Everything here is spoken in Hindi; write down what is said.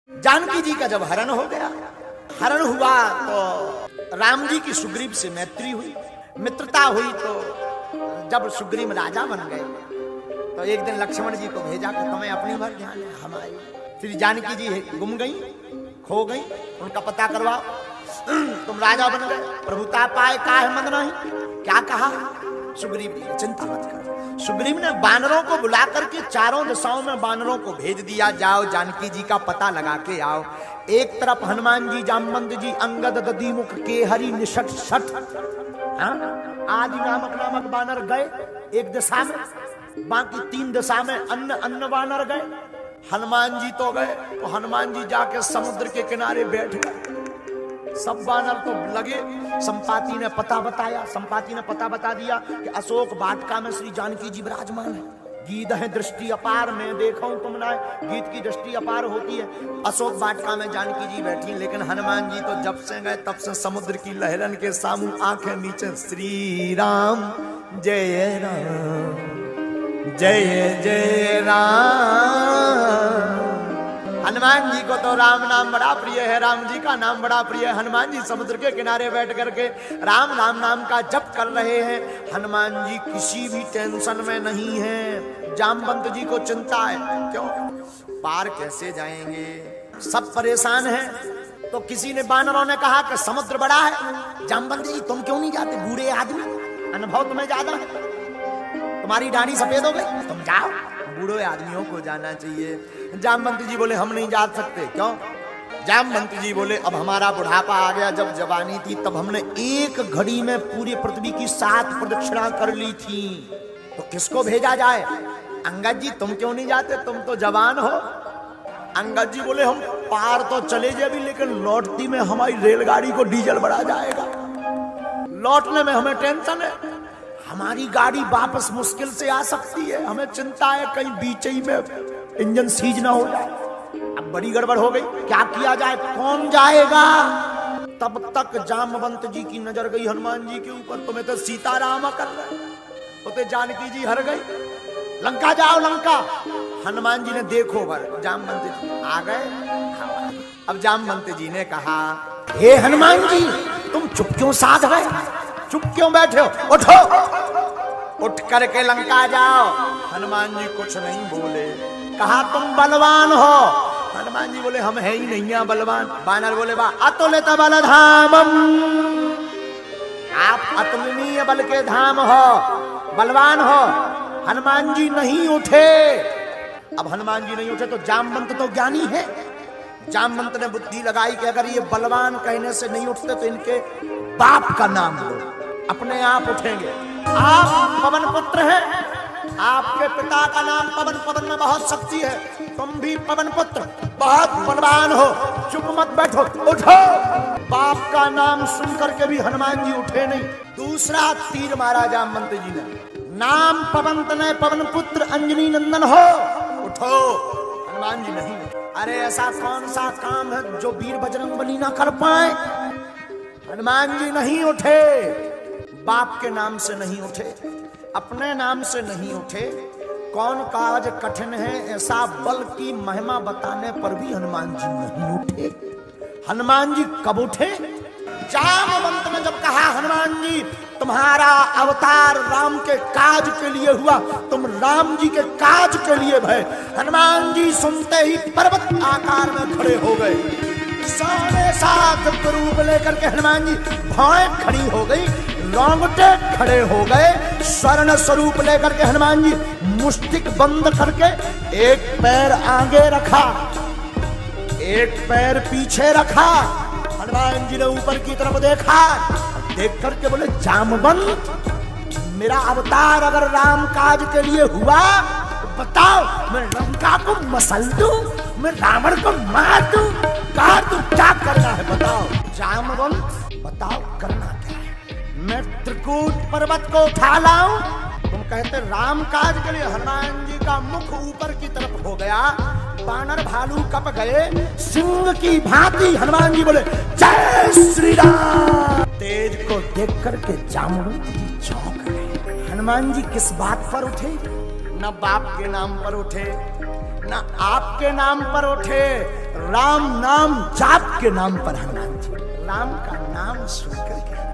जानकी जी का जब हरण हो गया, हरण हुआ तो राम जी की सुग्रीव से मैत्री हुई, मित्रता हुई। तो जब सुग्रीव राजा बन गए तो एक दिन लक्ष्मण जी को भेजा कि तुम्हें अपनी भर ध्यान है, हमारी। फिर जानकी जी गुम गई, खो गई, उनका पता करवाओ। तुम राजा बन गए, प्रभुता पाए काहे मन नहीं। क्या कहा सुग्रीव जी, चिंता मत करो। सुग्रीव ने वानरों को बुला करके चारों दिशाओं में वानरों को भेज दिया, जाओ जानकी जी का पता लगा के आओ। एक तरफ हनुमान जी, जामवंत जी, अंगद, दधीमुख, केहरी, निषट, सठ, आदि नामक वानर गए एक दिशा में, बाकी 3 दिशा में अन्य वानर गए। हनुमान जी तो गए, तो हनुमान जी जाके समुद्र के किनारे बैठ गए। सब वानर तो लगे, संपाति ने पता बताया, संपाति ने पता बता दिया कि अशोक वाटिका में श्री जानकी जी विराजमान है। गीत है दृष्टि अपार, में देखो तुम ना, गीत की दृष्टि अपार होती है। अशोक वाटिका में जानकी जी बैठी, लेकिन हनुमान जी तो जब से गए तब से समुद्र की लहरन के सामू आंखें नीचे, श्री राम जय राम जय जय राम। हनुमान जी को तो राम नाम बड़ा प्रिय है, राम जी का नाम बड़ा प्रिय है। हनुमान जी समुद्र के किनारे बैठ करके राम राम नाम का जप कर रहे हैं। हनुमान जी किसी भी टेंशन में नहीं है। जामवंत जी को चिंता है, क्यों, पार कैसे जाएंगे, सब परेशान हैं। तो किसी ने, वानरों ने कहा कि समुद्र बड़ा है, जामवंत जी तुम क्यों नहीं जाते, बूढ़े आदमी, अनुभव तुम्हें ज्यादा है, तुम्हारी दाढ़ी सफेद हो गई, तुम जाओ, बूढ़े आदमियों को जाना चाहिए। जामवंत जी बोले हम नहीं जा सकते। क्यों? जामवंत जी बोले अब हमारा बुढ़ापा आ गया, जब जवानी थी तब हमने एक घड़ी में पूरी पृथ्वी की 7 प्रदक्षिणा कर ली थी, तो किसको भेजा जाए। अंगद जी तुम क्यों नहीं जाते, तुम तो जवान हो। अंगद जी बोले हम पार तो चले जाए, लेकिन लौटती में हमारी रेलगाड़ी को डीजल बढ़ा जाएगा, लौटने में हमें टेंशन है, हमारी गाड़ी वापस मुश्किल से आ सकती है, हमें चिंता है कहीं बीच ही में इंजन सीज ना हो जाए। अब बड़ी गड़बड़ हो गई, क्या किया जाए, कौन जाएगा। तब तक जामवंत जी की नजर गई हनुमान जी के ऊपर, तुम्हें तो सीताराम कर रहे, तो जानकी जी हर गई, लंका जाओ लंका। हनुमान जी ने देखो भर, जामवंत जी आ गए। अब जामवंत जी ने कहा हे हनुमान जी तुम चुप क्यों साध गए, चुप क्यों बैठे हो, उठो, उठ करके लंका जाओ। हनुमान जी कुछ नहीं बोले। कहा तुम बलवान हो, हनुमान जी बोले हम है ही नहीं बलवान। वानर बोले वाह अतुलित बल धामम, आप अतुलनीय बल के धाम हो, बलवान हो। हनुमान जी नहीं उठे। अब हनुमान जी नहीं उठे तो जामवंत तो ज्ञानी है, जामवंत ने बुद्धि लगाई कि अगर ये बलवान कहने से नहीं उठते तो इनके बाप का नाम लो, अपने आप उठेंगे। आप पवन पुत्र हैं, आपके पिता का नाम पवन, पवन में बहुत शक्ति है, तुम भी पवन पुत्र, बहुत बलवान हो, चुप मत बैठो, उठो। बाप का नाम सुन करके भी हनुमान जी उठे नहीं। दूसरा तीर मारा जामवंत जी ने, नाम पवन तनय पवन पुत्र अंजनी नंदन हो, उठो। हनुमान जी नहीं। अरे ऐसा कौन सा काम है जो वीर बजरंगबली ना कर पाए। हनुमान जी नहीं उठे, बाप के नाम से नहीं उठे, अपने नाम से नहीं उठे। कौन काज कठिन है ऐसा बल की महिमा बताने पर भी हनुमान जी नहीं उठे। हनुमान जी कब उठे, जामवंत ने जब कहा हनुमान जी तुम्हारा अवतार राम के काज के लिए हुआ, तुम राम जी के काज के लिए भय। हनुमान जी सुनते ही पर्वत आकार में खड़े हो गए, सारे साथ रूप लेकर के हनुमान जी भौएं खड़ी हो गई, रोंगटे खड़े हो गए। स्वर्ण स्वरूप लेकर के हनुमान जी मुष्टिक बंद करके एक पैर आगे रखा, एक पैर पीछे रखा। हनुमान जी ने ऊपर की तरफ देखा, देख करके बोले जामवंत मेरा अवतार अगर राम काज के लिए हुआ तो बताओ मैं लंका को मसल दूं, मैं रावण को मार दूं, कहा तू क्या करना है बताओ। जामवंत बताओ करना क्या है, मैं त्रिकूट पर्वत को उठा लाऊं, तुम कहते राम काज के लिए। हनुमान जी का मुख ऊपर की तरफ हो गया, वानर भालू कप गए, सिंह की भांति। हनुमान जी बोले जय श्री राम। तेज को देख करके जामवंत जी चौंक गए। हनुमान जी किस बात पर उठे, न बाप के नाम पर उठे, न आपके नाम पर उठे, राम नाम जाप के नाम पर हनुमान जी, राम का नाम सुनकर के